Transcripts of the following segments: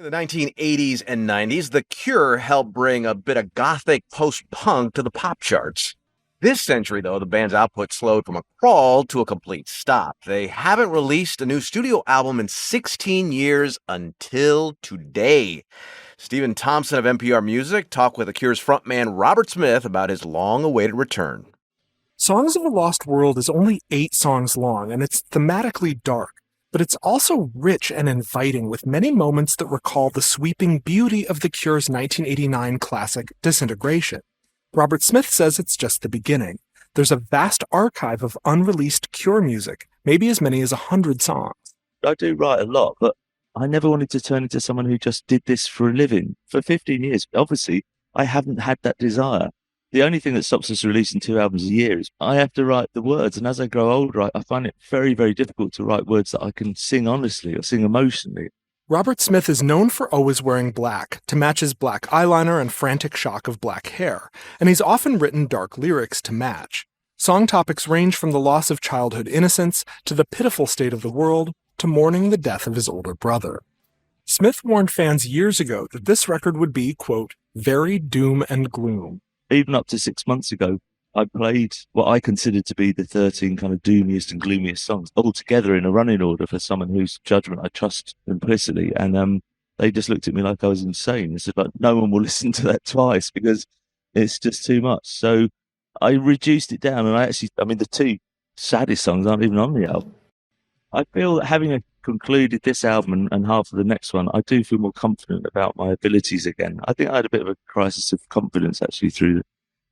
In the 1980s and 90s, The Cure helped bring a bit of gothic post-punk to the pop charts. This century, though, the band's output slowed from a crawl to a complete stop. They haven't released a new studio album in 16 years until today. Stephen Thompson of NPR Music talked with The Cure's frontman Robert Smith about his long-awaited return. Songs of a Lost World is only 8 songs long, and it's thematically dark. But it's also rich and inviting, with many moments that recall the sweeping beauty of The Cure's 1989 classic, Disintegration. Robert Smith says it's just the beginning. There's a vast archive of unreleased Cure music, maybe as many as 100 songs. I do write a lot, but I never wanted to turn into someone who just did this for a living. For 15 years, obviously, I haven't had that desire. The only thing that stops us releasing 2 albums a year is I have to write the words. And as I grow older, I find it very, very difficult to write words that I can sing honestly or sing emotionally. Robert Smith is known for always wearing black, to match his black eyeliner and frantic shock of black hair, and he's often written dark lyrics to match. Song topics range from the loss of childhood innocence, to the pitiful state of the world, to mourning the death of his older brother. Smith warned fans years ago that this record would be, quote, very doom and gloom. Even up to 6 months ago, I played what I considered to be the 13 kind of doomiest and gloomiest songs, all together in a running order for someone whose judgment I trust implicitly. And they just looked at me like I was insane. They said, like, no one will listen to that twice because it's just too much. So I reduced it down, and the 2 saddest songs aren't even on the album. I feel that having concluded this album and half of the next one, I do feel more confident about my abilities again. I think I had a bit of a crisis of confidence actually through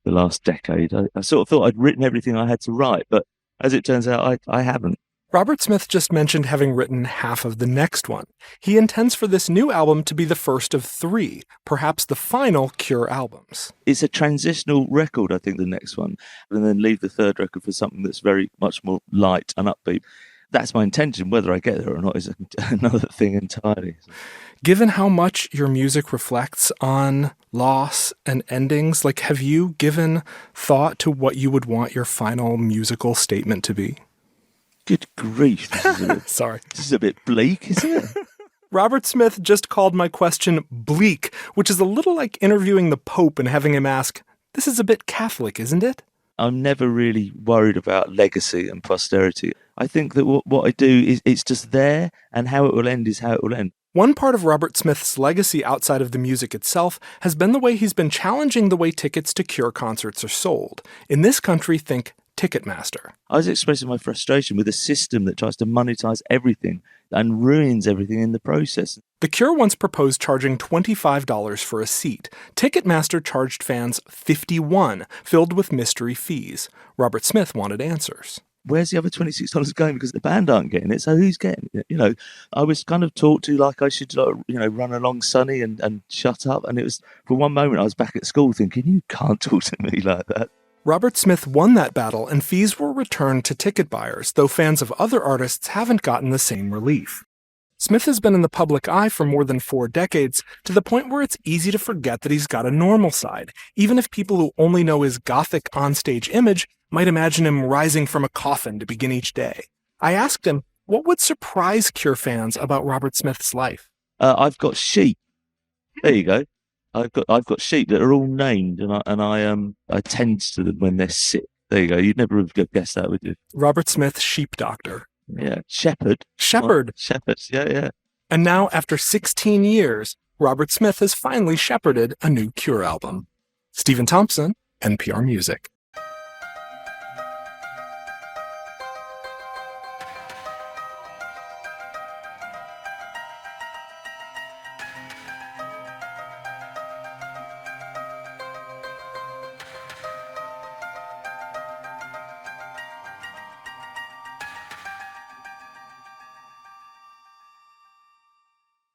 the last decade. I sort of thought I'd written everything I had to write, but as it turns out, I haven't. Robert Smith just mentioned having written half of the next one. He intends for this new album to be the first of 3, perhaps the final Cure albums. It's a transitional record, I think, the next one, and then leave the third record for something that's very much more light and upbeat. That's my intention. Whether I get there or not is another thing entirely. Given how much your music reflects on loss and endings, have you given thought to what you would want your final musical statement to be? Good grief. Sorry. This is a bit bleak, isn't it? Robert Smith just called my question bleak, which is a little like interviewing the Pope and having him ask, this is a bit Catholic, isn't it? I'm never really worried about legacy and posterity. I think that what I do is it's just there, and how it will end is how it will end. One part of Robert Smith's legacy outside of the music itself has been the way he's been challenging the way tickets to Cure concerts are sold. In this country, think Ticketmaster. I was expressing my frustration with a system that tries to monetize everything and ruins everything in the process. The Cure once proposed charging $25 for a seat. Ticketmaster charged fans $51, filled with mystery fees. Robert Smith wanted answers. Where's the other $26 going? Because the band aren't getting it, so who's getting it? I was kind of talked to like I should, run along Sonny and shut up. And it was, for one moment, I was back at school thinking, you can't talk to me like that. Robert Smith won that battle, and fees were returned to ticket buyers, though fans of other artists haven't gotten the same relief. Smith has been in the public eye for more than 4 decades, to the point where it's easy to forget that he's got a normal side, even if people who only know his gothic onstage image might imagine him rising from a coffin to begin each day. I asked him, what would surprise Cure fans about Robert Smith's life? I've got sheep. There you go. I've got sheep that are all named, and I tend to them when they're sick. There you go. You'd never have guessed that, would you? Robert Smith, sheep doctor. Yeah, shepherd. Shepherd. Oh, shepherds. Yeah. And now, after 16 years, Robert Smith has finally shepherded a new Cure album. Stephen Thompson, NPR Music.